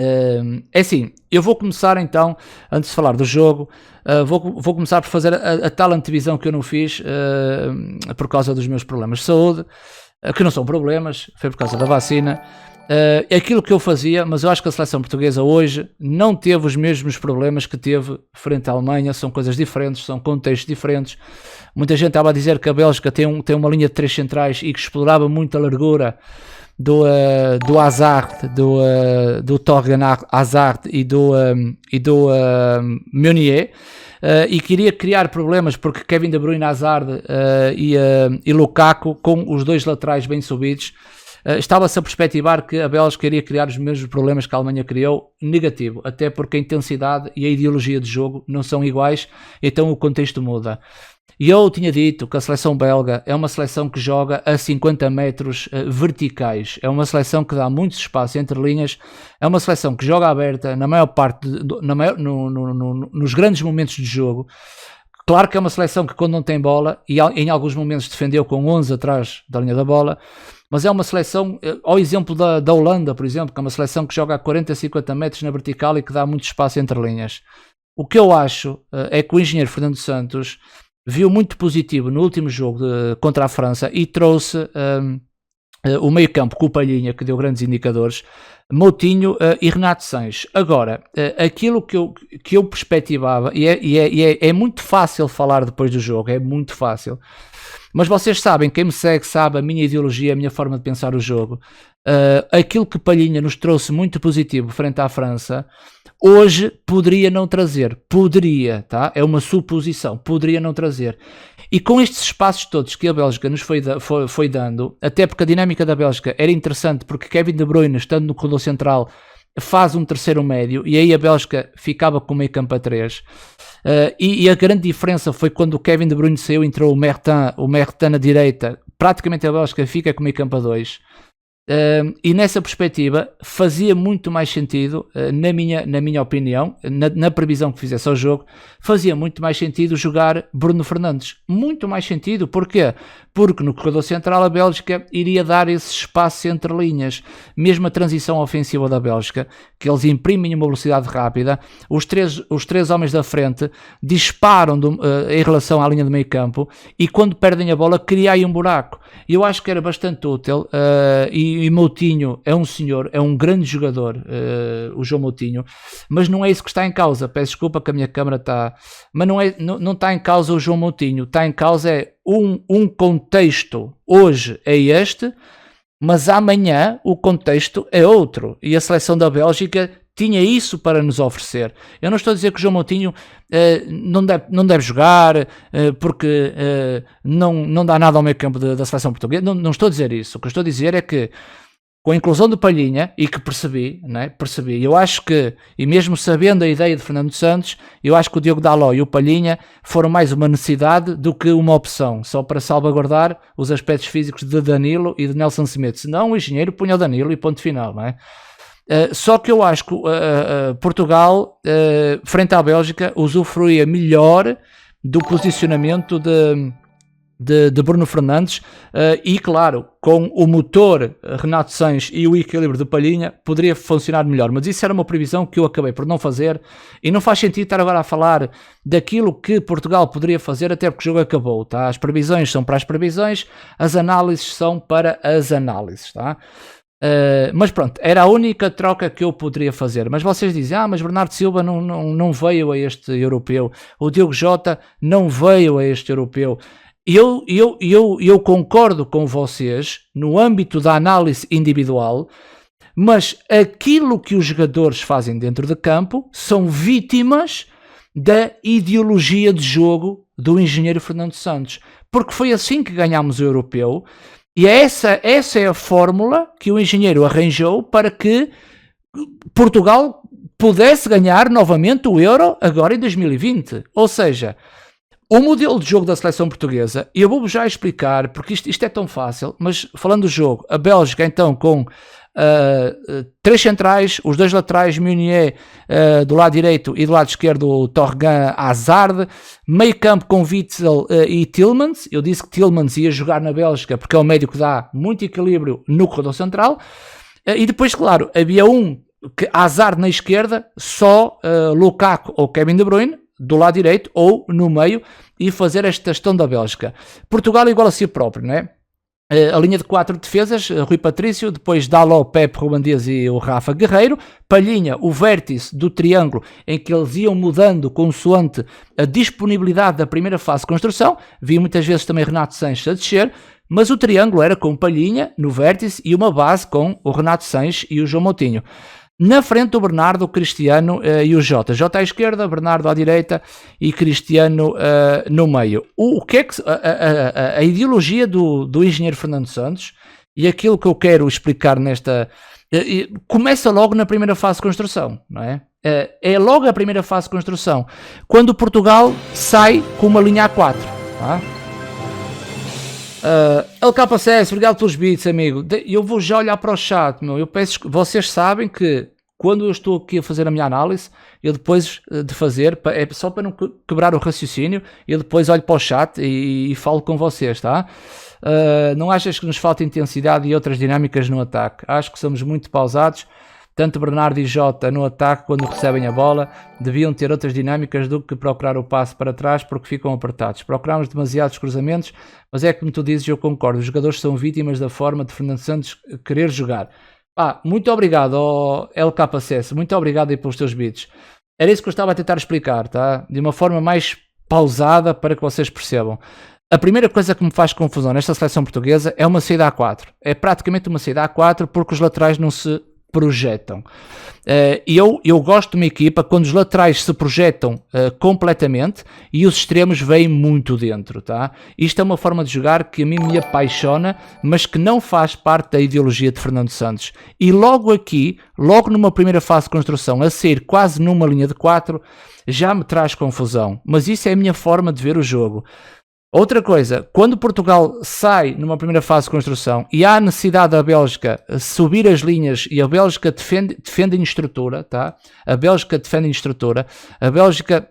É assim, eu vou começar então, antes de falar do jogo, vou começar por fazer a tal antevisão que eu não fiz por causa dos meus problemas de saúde, que não são problemas, foi por causa da vacina. É aquilo que eu fazia, mas eu acho que a seleção portuguesa hoje não teve os mesmos problemas que teve frente à Alemanha, são coisas diferentes, são contextos diferentes. Muita gente estava a dizer que a Bélgica tem uma linha de 3 centrais e que explorava muito a largura do Hazard, do Torgan Hazard e do Meunier, e queria criar problemas porque Kevin De Bruyne, Hazard e Lukaku, com os dois laterais bem subidos, estava-se a perspectivar que a Bélgica iria criar os mesmos problemas que a Alemanha criou. Negativo, até porque a intensidade e a ideologia de jogo não são iguais, então o contexto muda. E eu tinha dito que a seleção belga é uma seleção que joga a 50 metros verticais, é uma seleção que dá muito espaço entre linhas, é uma seleção que joga aberta na maior parte, nos grandes momentos de jogo. Claro que é uma seleção que quando não tem bola, e em alguns momentos defendeu com 11 atrás da linha da bola, mas é uma seleção, ao exemplo da Holanda, por exemplo, que é uma seleção que joga a 40, 50 metros na vertical e que dá muito espaço entre linhas. O que eu acho é que o engenheiro Fernando Santos viu muito positivo no último jogo contra a França e trouxe o meio campo com o Palhinha, que deu grandes indicadores, Moutinho e Renato Sanches. Agora, aquilo que eu perspectivava, e é muito fácil falar depois do jogo, é muito fácil, mas vocês sabem, quem me segue sabe a minha ideologia, a minha forma de pensar o jogo. Aquilo que Palhinha nos trouxe muito positivo frente à França, hoje poderia não trazer, tá? É uma suposição, poderia não trazer. E com estes espaços todos que a Bélgica nos foi dando, até porque a dinâmica da Bélgica era interessante, porque Kevin De Bruyne, estando no corredor central, faz um terceiro médio, e aí a Bélgica ficava com o meio campo a 3. E a grande diferença foi quando o Kevin De Bruyne saiu, entrou o Mertens na direita, praticamente a Bélgica fica com o meio campo a 2. E nessa perspectiva fazia muito mais sentido, na minha opinião, na previsão que fizesse ao jogo, fazia muito mais sentido jogar Bruno Fernandes. Muito mais sentido, porquê? Porque no corredor central a Bélgica iria dar esse espaço entre linhas, mesmo a transição ofensiva da Bélgica, que eles imprimem uma velocidade rápida, os três homens da frente disparam em relação à linha de meio campo, e quando perdem a bola cria aí um buraco. Eu acho que era bastante útil, e Moutinho é um senhor, é um grande jogador, o João Moutinho, mas não é isso que está em causa. Peço desculpa que a minha câmera está, mas não está em causa o João Moutinho, está em causa é um contexto. Hoje é este, mas amanhã o contexto é outro, e a seleção da Bélgica tinha isso para nos oferecer. Eu não estou a dizer que o João Moutinho não deve jogar porque não dá nada ao meio campo da seleção portuguesa. Não estou a dizer isso. O que eu estou a dizer é que com a inclusão do Palhinha, e que percebi, eu acho que, e mesmo sabendo a ideia de Fernando Santos, eu acho que o Diogo Dalot e o Palhinha foram mais uma necessidade do que uma opção, só para salvaguardar os aspectos físicos de Danilo e de Nelson Semedo. Senão o engenheiro punha o Danilo e ponto final, não é? Só que eu acho que Portugal, frente à Bélgica, usufruía melhor do posicionamento de Bruno Fernandes, e claro, com o motor Renato Sanches e o equilíbrio de Palhinha, poderia funcionar melhor, mas isso era uma previsão que eu acabei por não fazer, e não faz sentido estar agora a falar daquilo que Portugal poderia fazer, até porque o jogo acabou, tá? As previsões são para as previsões, as análises são para as análises, tá? Mas pronto, era a única troca que eu poderia fazer. Mas vocês dizem, mas Bernardo Silva não veio a este europeu, o Diogo Jota não veio a este europeu. Eu concordo com vocês no âmbito da análise individual, mas aquilo que os jogadores fazem dentro de campo são vítimas da ideologia de jogo do engenheiro Fernando Santos, porque foi assim que ganhámos o europeu. E essa é a fórmula que o engenheiro arranjou para que Portugal pudesse ganhar novamente o Euro agora em 2020. Ou seja, o modelo de jogo da seleção portuguesa, e eu vou-vos já explicar, porque isto é tão fácil, mas falando do jogo, a Bélgica então com 3 centrais, os 2 laterais, Meunier do lado direito e do lado esquerdo o Torgan Hazard, meio campo com Witsel e Tielemans. Eu disse que Tielemans ia jogar na Bélgica porque é um médio que dá muito equilíbrio no corredor central, e depois, claro, havia um que Hazard na esquerda, só Lukaku ou Kevin De Bruyne do lado direito ou no meio e fazer esta gestão da Bélgica. Portugal igual a si próprio, não é? A linha de 4 defesas, Rui Patrício, depois Dalot, Pepe, Ruben Dias e o Rafa Guerreiro, Palhinha, o vértice do triângulo em que eles iam mudando consoante a disponibilidade da primeira fase de construção, vi muitas vezes também Renato Sanches a descer, mas o triângulo era com Palhinha no vértice e uma base com o Renato Sanches e o João Moutinho. Na frente o Bernardo, o Cristiano e o Jota. Jota à esquerda, Bernardo à direita e Cristiano no meio. O que é que a ideologia do engenheiro Fernando Santos e aquilo que eu quero explicar nesta... começa logo na primeira fase de construção, não é? É logo a primeira fase de construção, quando Portugal sai com uma linha A4, tá? LKCS, obrigado pelos beats, amigo. Eu vou já olhar para o chat, meu. Eu peço, vocês sabem que quando eu estou aqui a fazer a minha análise, eu depois de fazer, é só para não quebrar o raciocínio, eu depois olho para o chat e falo com vocês, tá? Não achas que nos falta intensidade e outras dinâmicas no ataque? Acho que somos muito pausados. Tanto Bernardo e Jota no ataque, quando recebem a bola, deviam ter outras dinâmicas do que procurar o passe para trás porque ficam apertados. Procuramos demasiados cruzamentos, mas é como tu dizes, eu concordo. Os jogadores são vítimas da forma de Fernando Santos querer jogar. Muito obrigado ao LKCS, muito obrigado aí pelos teus beats. Era isso que eu estava a tentar explicar, tá? De uma forma mais pausada para que vocês percebam. A primeira coisa que me faz confusão nesta seleção portuguesa é uma saída A4. É praticamente uma saída A4 porque os laterais não se projetam. E eu gosto de uma equipa quando os laterais se projetam completamente e os extremos vêm muito dentro, tá? Isto é uma forma de jogar que a mim me apaixona, mas que não faz parte da ideologia de Fernando Santos. E logo aqui, logo numa primeira fase de construção, a sair quase numa linha de 4, já me traz confusão. Mas isso é a minha forma de ver o jogo. Outra coisa, quando Portugal sai numa primeira fase de construção e há necessidade da Bélgica subir as linhas e a Bélgica defende em estrutura, tá? A Bélgica defende em estrutura, a Bélgica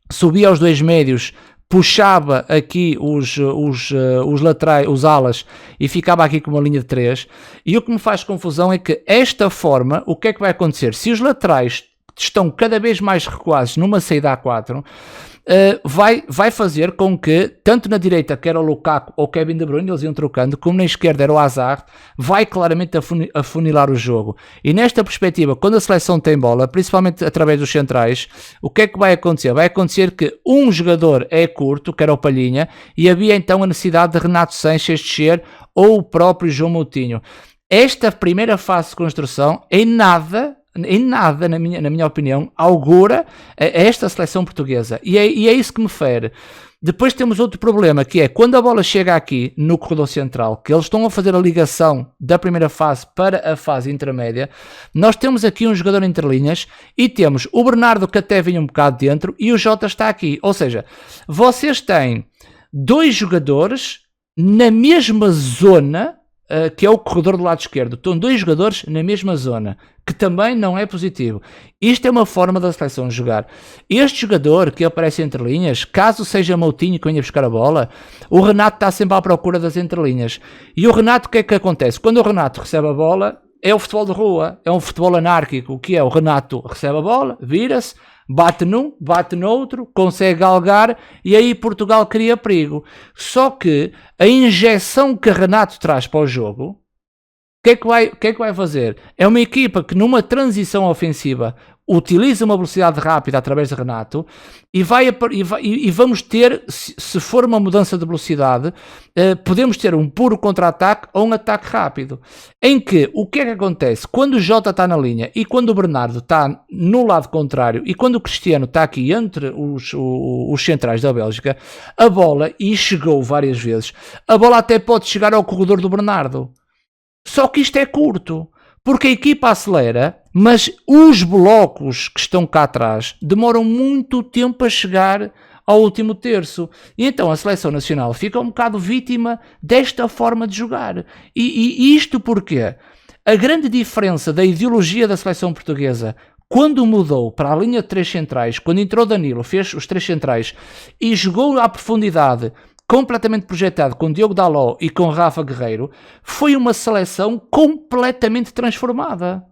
subia aos dois médios, puxava aqui os laterais, os alas e ficava aqui com uma linha de 3. E o que me faz confusão é que esta forma, o que é que vai acontecer? Se os laterais estão cada vez mais recuados numa saída A4, vai fazer com que, tanto na direita, que era o Lukaku ou Kevin De Bruyne, eles iam trocando, como na esquerda era o Hazard, vai claramente afunilar o jogo. E nesta perspectiva, quando a seleção tem bola, principalmente através dos centrais, o que é que vai acontecer? Vai acontecer que um jogador é curto, que era o Palhinha, e havia então a necessidade de Renato Sanches descer ou o próprio João Moutinho. Esta primeira fase de construção, em nada, na minha opinião, augura esta seleção portuguesa. E é isso que me fere. Depois temos outro problema, que é quando a bola chega aqui no corredor central, que eles estão a fazer a ligação da primeira fase para a fase intermédia, nós temos aqui um jogador entre linhas e temos o Bernardo que até vinha um bocado dentro e o Jota está aqui. Ou seja, vocês têm dois jogadores na mesma zona, que é o corredor do lado esquerdo. Estão dois jogadores na mesma zona, que também não é positivo. Isto é uma forma da seleção jogar. Este jogador que aparece entre linhas, caso seja Moutinho que venha buscar a bola, o Renato está sempre à procura das entrelinhas. E o Renato, o que é que acontece? Quando o Renato recebe a bola, é o futebol de rua, é um futebol anárquico. O que é? O Renato recebe a bola, vira-se, bate num, bate no outro, consegue galgar e aí Portugal cria perigo. Só que a injeção que Renato traz para o jogo, o que é que vai fazer? É uma equipa que numa transição ofensiva utiliza uma velocidade rápida através de Renato e vamos ter, se for uma mudança de velocidade, podemos ter um puro contra-ataque ou um ataque rápido. Em que, o que é que acontece? Quando o Jota está na linha e quando o Bernardo está no lado contrário e quando o Cristiano está aqui entre os centrais da Bélgica, a bola, e chegou várias vezes, a bola até pode chegar ao corredor do Bernardo. Só que isto é curto, porque a equipa acelera, mas os blocos que estão cá atrás demoram muito tempo a chegar ao último terço. E então a seleção nacional fica um bocado vítima desta forma de jogar. E isto porque a grande diferença da ideologia da seleção portuguesa, quando mudou para a linha de 3 centrais, quando entrou Danilo, fez os 3 centrais e jogou à profundidade, completamente projetado com Diogo Dalot e com Rafa Guerreiro, foi uma seleção completamente transformada.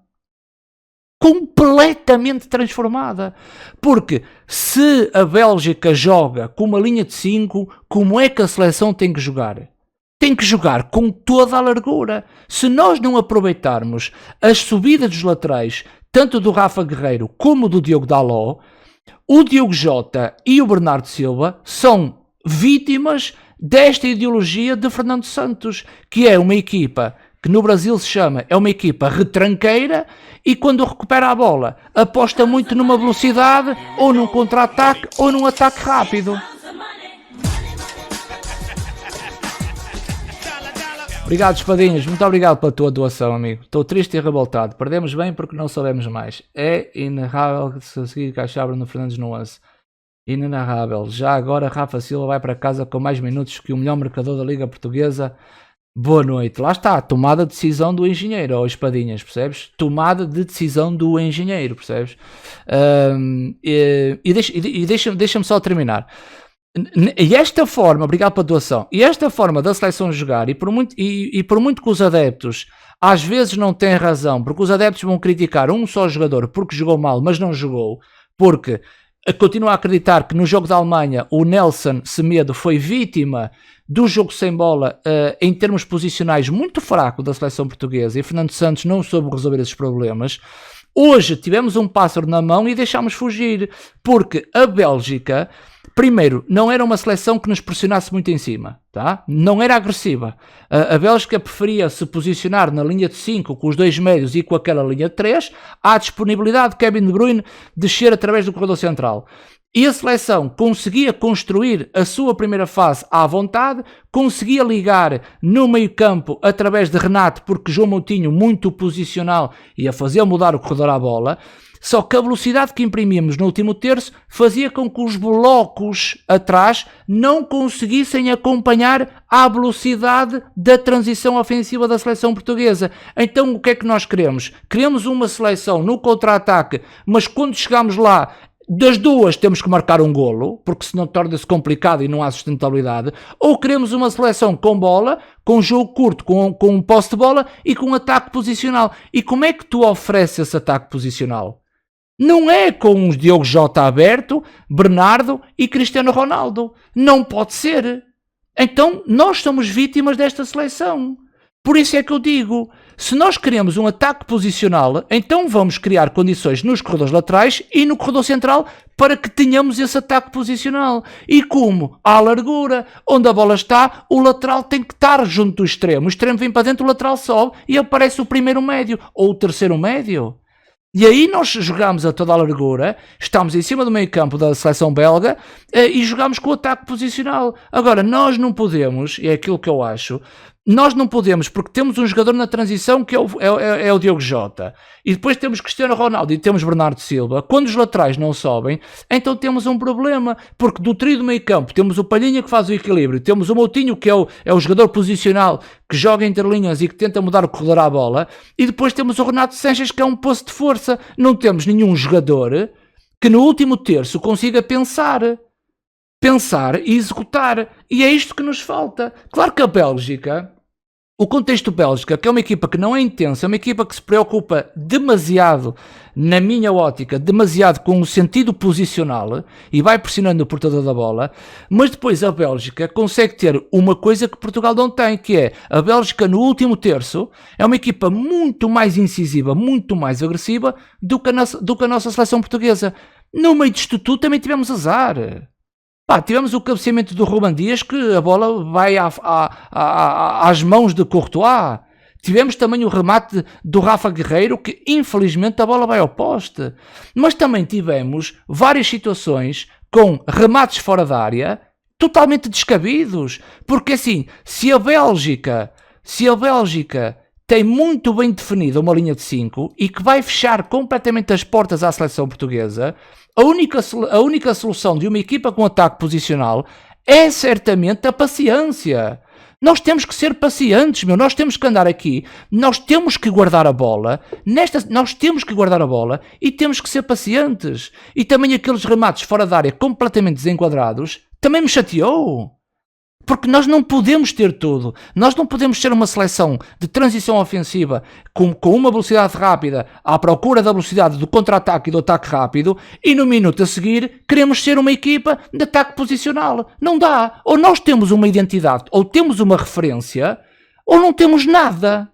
completamente transformada. Porque se a Bélgica joga com uma linha de 5, como é que a seleção tem que jogar? Tem que jogar com toda a largura. Se nós não aproveitarmos as subidas dos laterais, tanto do Rafa Guerreiro como do Diogo Dalot, o Diogo Jota e o Bernardo Silva são vítimas desta ideologia de Fernando Santos, que é uma equipa que no Brasil se chama, é uma equipa retranqueira e quando recupera a bola aposta muito numa velocidade ou num contra-ataque ou num ataque rápido. Obrigado, Espadinhas. Muito obrigado pela tua doação, amigo. Estou triste e revoltado. Perdemos bem porque não soubemos mais. É inenarrável se seguir Caixabra no Fernandes Nuance. Inenarrável. Já agora Rafa Silva vai para casa com mais minutos que o melhor marcador da Liga Portuguesa. Boa noite. Lá está. Tomada de decisão do engenheiro, ó Espadinhas, percebes? Tomada de decisão do engenheiro, percebes? Deixa-me só terminar. E esta forma, obrigado pela doação, e esta forma da seleção jogar, e por muito que os adeptos às vezes não têm razão, porque os adeptos vão criticar um só jogador porque jogou mal, mas não jogou, porque continuo a acreditar que no jogo da Alemanha o Nelson Semedo foi vítima do jogo sem bola em termos posicionais muito fraco da seleção portuguesa e Fernando Santos não soube resolver esses problemas. Hoje tivemos um pássaro na mão e deixámos fugir, porque a Bélgica... Primeiro, não era uma seleção que nos pressionasse muito em cima, tá? Não era agressiva. A Bélgica preferia se posicionar na linha de 5 com os dois médios e com aquela linha de 3, à disponibilidade de Kevin De Bruyne descer através do corredor central. E a seleção conseguia construir a sua primeira fase à vontade, conseguia ligar no meio campo através de Renato, porque João Moutinho, muito posicional, ia fazer mudar o corredor à bola. Só que a velocidade que imprimíamos no último terço fazia com que os blocos atrás não conseguissem acompanhar a velocidade da transição ofensiva da seleção portuguesa. Então o que é que nós queremos? Queremos uma seleção no contra-ataque, mas quando chegamos lá, das duas temos que marcar um golo, porque senão torna-se complicado e não há sustentabilidade. Ou queremos uma seleção com bola, com jogo curto, com um posse de bola e com ataque posicional. E como é que tu ofereces esse ataque posicional? Não é com os Diogo Jota aberto, Bernardo e Cristiano Ronaldo. Não pode ser. Então, nós somos vítimas desta seleção. Por isso é que eu digo, se nós queremos um ataque posicional, então vamos criar condições nos corredores laterais e no corredor central para que tenhamos esse ataque posicional. E como? À largura, onde a bola está, o lateral tem que estar junto do extremo. O extremo vem para dentro, o lateral sobe e aparece o primeiro médio ou o terceiro médio. E aí nós jogamos a toda a largura, estamos em cima do meio campo da seleção belga e jogamos com o ataque posicional. Agora, nós não podemos, e é aquilo que eu acho, nós não podemos, porque temos um jogador na transição que é o Diogo Jota, e depois temos Cristiano Ronaldo e temos Bernardo Silva. Quando os laterais não sobem, então temos um problema, porque do trio do meio campo temos o Palhinha que faz o equilíbrio, temos o Moutinho que é o jogador posicional que joga entre linhas e que tenta mudar o corredor à bola, e depois temos o Renato Sanches que é um poço de força. Não temos nenhum jogador que no último terço consiga pensar e executar, e é isto que nos falta. Claro que a Bélgica, o contexto Bélgica, que é uma equipa que não é intensa, é uma equipa que se preocupa demasiado, na minha ótica, demasiado com o sentido posicional e vai pressionando o portador da bola, mas depois a Bélgica consegue ter uma coisa que Portugal não tem, que é a Bélgica no último terço é uma equipa muito mais incisiva, muito mais agressiva do que a nossa seleção portuguesa. No meio disto tudo também tivemos azar. Tivemos o cabeceamento do Ruben Dias que a bola vai às mãos de Courtois. Tivemos também o remate do Rafa Guerreiro que infelizmente a bola vai ao poste. Mas também tivemos várias situações com remates fora da área totalmente descabidos. Porque assim, se a Bélgica tem muito bem definida uma linha de 5 e que vai fechar completamente as portas à seleção portuguesa, a única solução de uma equipa com ataque posicional é certamente a paciência. Nós temos que ser pacientes, nós temos que andar aqui, nós temos que guardar a bola, e temos que ser pacientes. E também aqueles remates fora da área completamente desenquadrados, também me chateou. Porque nós não podemos ter tudo. Nós não podemos ser uma seleção de transição ofensiva com uma velocidade rápida à procura da velocidade do contra-ataque e do ataque rápido e no minuto a seguir queremos ser uma equipa de ataque posicional. Não dá. Ou nós temos uma identidade, ou temos uma referência, ou não temos nada.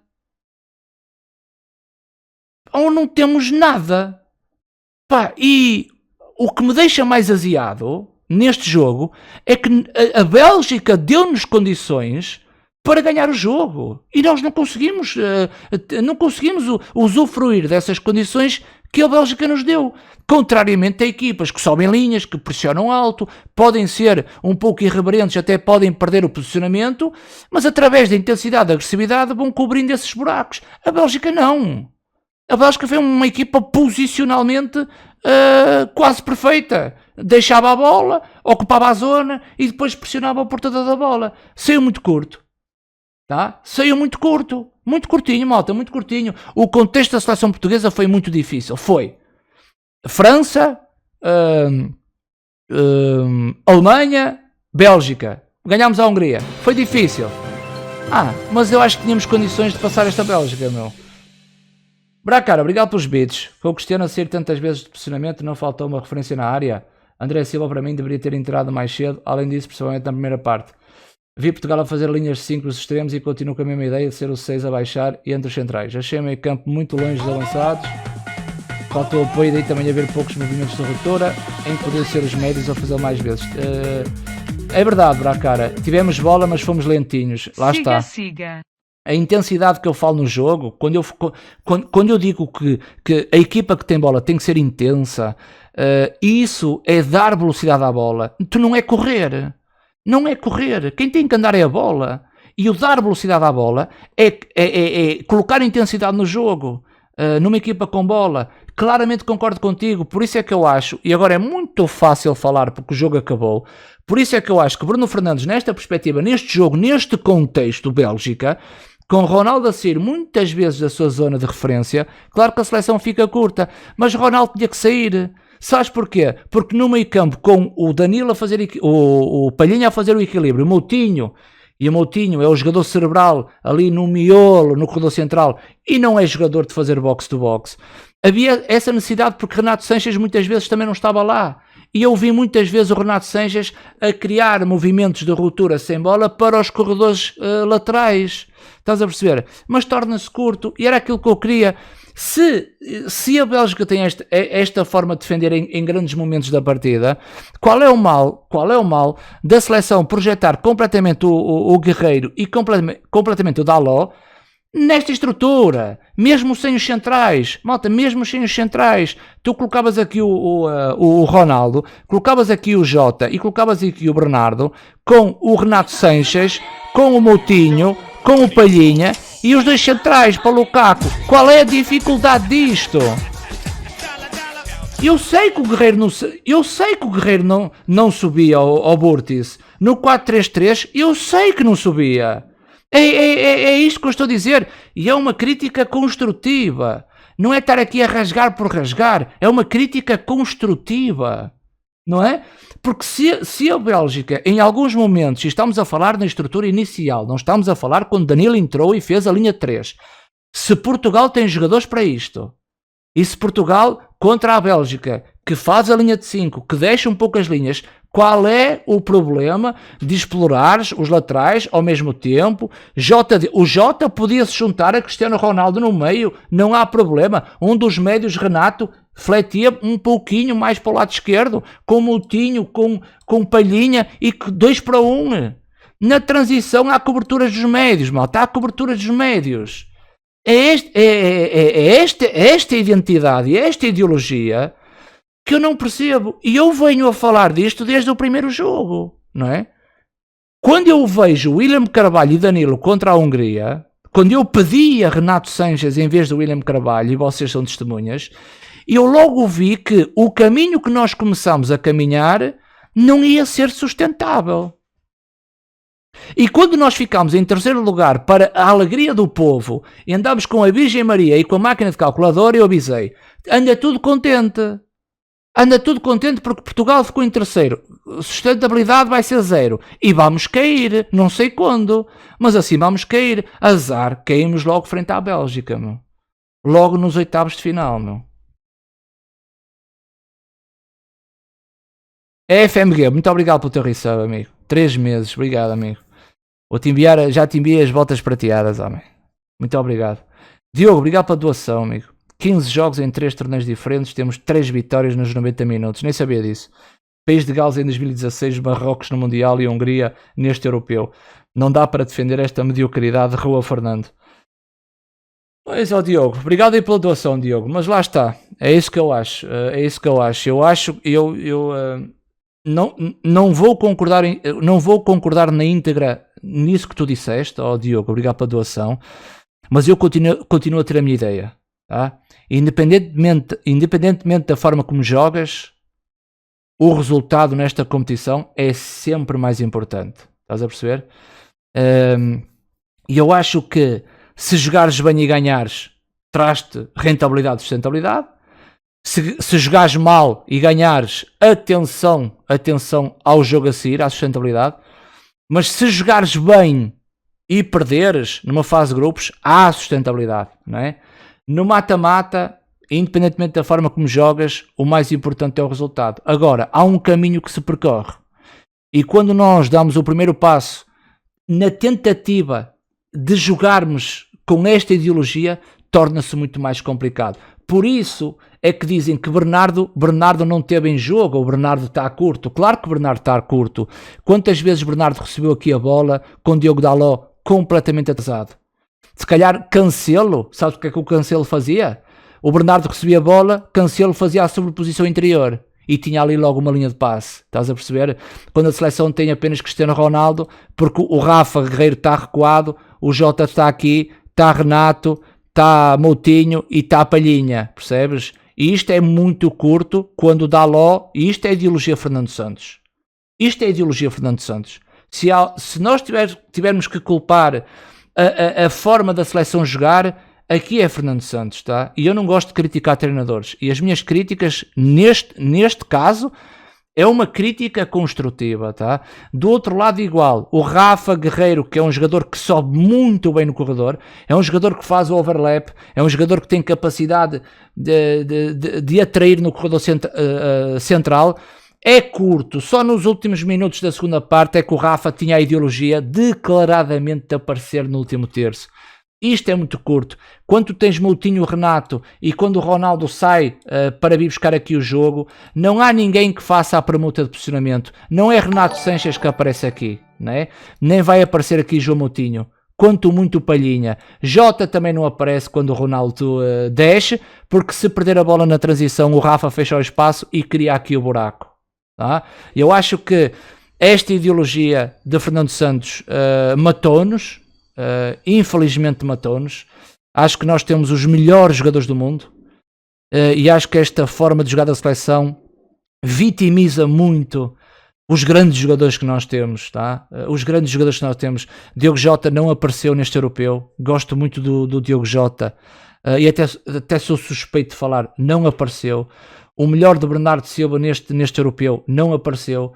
Ou não temos nada. Pá, e o que me deixa mais aziado neste jogo é que a Bélgica deu-nos condições para ganhar o jogo e nós não conseguimos usufruir dessas condições que a Bélgica nos deu, contrariamente a equipas que sobem linhas, que pressionam alto, podem ser um pouco irreverentes, até podem perder o posicionamento, mas através da intensidade e agressividade vão cobrindo esses buracos. A Bélgica não. A Bélgica foi uma equipa posicionalmente quase perfeita. Deixava a bola, ocupava a zona e depois pressionava o portador da bola. Saiu muito curto. Tá? Saiu muito curto. Muito curtinho, malta, muito curtinho. O contexto da seleção portuguesa foi muito difícil. Foi França, Alemanha, Bélgica. Ganhámos a Hungria. Foi difícil. Mas eu acho que tínhamos condições de passar esta Bélgica, meu. Bracara, obrigado pelos beats. Com o Cristiano a sair tantas vezes de posicionamento, não faltou uma referência na área. André Silva, para mim, deveria ter entrado mais cedo. Além disso, principalmente na primeira parte. Vi Portugal a fazer linhas de 5 nos extremos e continuo com a mesma ideia de ser o 6 a baixar e entre os centrais. Achei o meio campo muito longe dos avançados. Faltou apoio, daí também haver poucos movimentos de ruptura, em poder ser os médios a fazer mais vezes. É verdade, Bracara. Tivemos bola, mas fomos lentinhos. Lá está. Siga. A intensidade que eu falo no jogo, quando eu digo que a equipa que tem bola tem que ser intensa, isso é dar velocidade à bola. Tu não é correr. Não é correr. Quem tem que andar é a bola. E o dar velocidade à bola é colocar intensidade no jogo. Numa equipa com bola. Claramente concordo contigo. Por isso é que eu acho, e agora é muito fácil falar porque o jogo acabou, por isso é que eu acho que Bruno Fernandes, nesta perspectiva, neste jogo, neste contexto Bélgica, com Ronaldo a sair muitas vezes da sua zona de referência, claro que a seleção fica curta, mas Ronaldo tinha que sair. Sabes porquê? Porque no meio campo, com o Danilo a fazer, o Palhinha a fazer o equilíbrio, o Moutinho, e o Moutinho é o jogador cerebral ali no miolo, no corredor central, e não é jogador de fazer box-to-box. Havia essa necessidade porque Renato Sanches muitas vezes também não estava lá. E eu vi muitas vezes o Renato Sanches a criar movimentos de ruptura sem bola para os corredores laterais. Estás a perceber? Mas torna-se curto e era aquilo que eu queria. Se a Bélgica tem esta forma de defender em grandes momentos da partida, qual é o mal da seleção projetar completamente o Guerreiro e completamente o Dalot nesta estrutura, mesmo sem os centrais, malta, mesmo sem os centrais, tu colocavas aqui o Ronaldo, colocavas aqui o Jota e colocavas aqui o Bernardo, com o Renato Sanches, com o Moutinho, com o Palhinha e os dois centrais para o Lukaku. Qual é a dificuldade disto? Eu sei que o Guerreiro não subia ao Burtis. No 4-3-3, eu sei que não subia. É isto que eu estou a dizer. E é uma crítica construtiva. Não é estar aqui a rasgar por rasgar. É uma crítica construtiva. Não é? Porque se a Bélgica, em alguns momentos, e estamos a falar na estrutura inicial, não estamos a falar quando Danilo entrou e fez a linha 3. Se Portugal tem jogadores para isto, e se Portugal, contra a Bélgica, que faz a linha de 5, que deixa um pouco as linhas, qual é o problema de explorar os laterais ao mesmo tempo? O Jota podia se juntar a Cristiano Ronaldo no meio, não há problema. Um dos médios, Renato, fletia um pouquinho mais para o lado esquerdo, com Moutinho, com Palhinha e 2 para 1. Na transição há coberturas dos médios, malta, há coberturas dos médios. É esta identidade e esta ideologia que eu não percebo. E eu venho a falar disto desde o primeiro jogo, não é? Quando eu vejo William Carvalho e Danilo contra a Hungria, quando eu pedi a Renato Sanches em vez de William Carvalho, e vocês são testemunhas, eu logo vi que o caminho que nós começamos a caminhar não ia ser sustentável. E quando nós ficámos em terceiro lugar para a alegria do povo e andámos com a Virgem Maria e com a máquina de calculadora, eu avisei, anda tudo contente. anda tudo contente porque Portugal ficou em terceiro. Sustentabilidade vai ser 0. E vamos cair, não sei quando, mas assim vamos cair. Azar, caímos logo frente à Bélgica, meu. Logo nos oitavos de final, meu. FMG, muito obrigado pelo teu resub, amigo. 3 meses, obrigado, amigo. Vou-te enviar, já te enviei as botas prateadas, homem. Muito obrigado. Diogo, obrigado pela doação, amigo. 15 jogos em 3 torneios diferentes, temos 3 vitórias nos 90 minutos. Nem sabia disso. País de Gales em 2016, Marrocos no Mundial e Hungria neste Europeu. Não dá para defender esta mediocridade, Rua Fernando. Pois é, Diogo. Obrigado aí pela doação, Diogo. Mas lá está. É isso que eu acho. Não vou concordar na íntegra nisso que tu disseste, Diogo, obrigado pela doação, mas eu continuo a ter a minha ideia, tá? Independentemente da forma como jogas, o resultado nesta competição é sempre mais importante, estás a perceber? E eu acho que se jogares bem e ganhares, traz-te rentabilidade e sustentabilidade. Se jogares mal e ganhares, atenção ao jogo a seguir, à sustentabilidade. Mas se jogares bem e perderes numa fase de grupos, há sustentabilidade, não é? No mata-mata, independentemente da forma como jogas, o mais importante é o resultado. Agora, há um caminho que se percorre. E quando nós damos o primeiro passo na tentativa de jogarmos com esta ideologia, torna-se muito mais complicado. Por isso é que dizem que Bernardo não teve em jogo, ou Bernardo está curto. Claro que Bernardo está curto. Quantas vezes Bernardo recebeu aqui a bola com Diogo Dalot completamente atrasado? Se calhar Cancelo, sabes o que é que o Cancelo fazia? O Bernardo recebia a bola, Cancelo fazia a sobreposição interior e tinha ali logo uma linha de passe. Estás a perceber? Quando a seleção tem apenas Cristiano Ronaldo, porque o Rafa Guerreiro está recuado, o Jota está aqui, está Renato, está Moutinho e está Palhinha, percebes? E isto é muito curto quando dá Dalot, e isto é a ideologia Fernando Santos. Se nós tivermos que culpar a forma da seleção jogar, aqui é Fernando Santos, tá? E eu não gosto de criticar treinadores. E as minhas críticas, neste caso, é uma crítica construtiva, tá? Do outro lado, igual, o Rafa Guerreiro, que é um jogador que sobe muito bem no corredor, é um jogador que faz o overlap, é um jogador que tem capacidade de atrair no corredor central, é curto. Só nos últimos minutos da segunda parte é que o Rafa tinha a ideologia declaradamente de aparecer no último terço. Isto é muito curto. Quando tens Moutinho, Renato e quando o Ronaldo sai para vir buscar aqui o jogo, não há ninguém que faça a permuta de posicionamento. Não é Renato Sanches que aparece aqui, né? Nem vai aparecer aqui João Moutinho. Quanto muito Palhinha. Jota também não aparece quando o Ronaldo desce, porque se perder a bola na transição, o Rafa fecha o espaço e cria aqui o buraco. Tá? Eu acho que esta ideologia de Fernando Santos matou-nos. Infelizmente matou-nos. Acho que nós temos os melhores jogadores do mundo e acho que esta forma de jogar da seleção vitimiza muito os grandes jogadores que nós temos, tá? Os grandes jogadores que nós temos. Diogo Jota não apareceu neste europeu. Gosto muito do Diogo Jota e até sou suspeito de falar, não apareceu. O melhor de Bernardo Silva neste europeu não apareceu.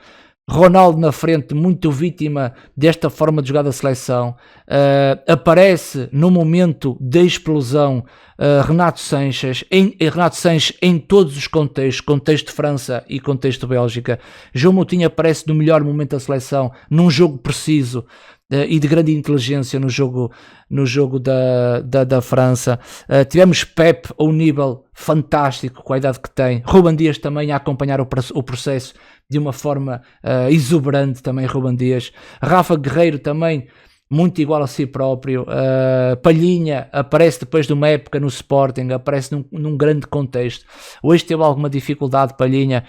Ronaldo na frente, muito vítima desta forma de jogar da seleção. Aparece no momento da explosão Renato Sanches em todos os contextos, contexto de França e contexto de Bélgica. João Moutinho aparece no melhor momento da seleção, num jogo preciso e de grande inteligência no jogo da França. Tivemos Pep a um nível fantástico com a idade que tem. Ruben Dias também a acompanhar o processo de uma forma exuberante também, Ruben Dias. Rafa Guerreiro também muito igual a si próprio. Palhinha aparece depois de uma época no Sporting, aparece num grande contexto. Hoje teve alguma dificuldade Palhinha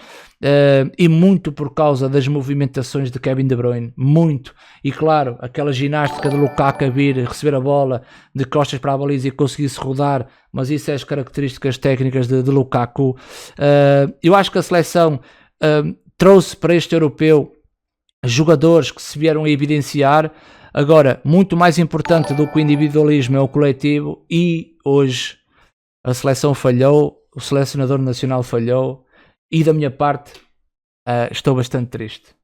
e muito por causa das movimentações de Kevin De Bruyne, muito. E claro, aquela ginástica de Lukaku a vir, receber a bola de costas para a baliza e conseguir-se rodar, mas isso é as características técnicas de Lukaku. Eu acho que a seleção trouxe para este europeu jogadores que se vieram a evidenciar. Agora, muito mais importante do que o individualismo é o coletivo, e hoje a seleção falhou, o selecionador nacional falhou, E da minha parte, estou bastante triste.